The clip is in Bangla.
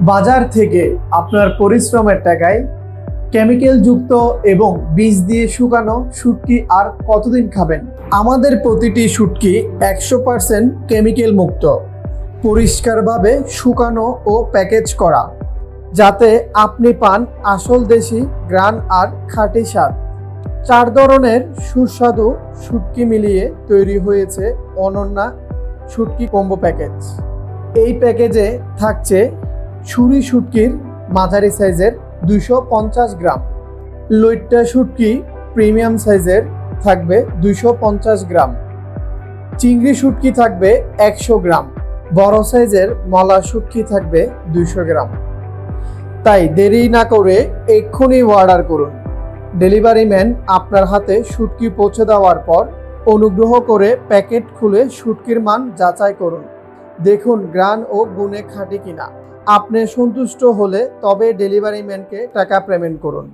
বাজার থেকে আপনার পরিশ্রমের টাকায় কেমিক্যাল যুক্ত এবং বীজ দিয়ে শুকানো শুটকি আর কতদিন খাবেন? আমাদের প্রতিটি শুটকি 100% কেমিক্যাল মুক্ত, পরিষ্কারভাবে শুকানো ও প্যাকেজ করা, যাতে আপনি পান আসল দেশি গ্রান আর খাঁটি স্বাদ। 4 ধরনের সুস্বাদু শুটকি মিলিয়ে তৈরি হয়েছে অনন্যা শুটকি কম্বো প্যাকেজ। এই প্যাকেজে থাকছে ছুরি শুটকির মাঝারি সাইজের 250 গ্রাম, লইট্টা শুটকি প্রিমিয়াম সাইজের থাকবে 250 গ্রাম, চিংড়ি শুটকি থাকবে 100 গ্রাম, বড় সাইজের মলা শুটকি থাকবে 200 গ্রাম। তাই দেরি না করে এক্ষুনি অর্ডার করুন। ডেলিভারি ম্যান আপনার হাতে শুটকি পৌঁছে দেওয়ার পর অনুগ্রহ করে প্যাকেট খুলে শুটকির মান যাচাই করুন, দেখুন গ্রান ও গুণে খাঁটি কিনা। আপনি সন্তুষ্ট হলে তবে ডেলিভারি ম্যানকে টাকা পেমেন্ট করুন।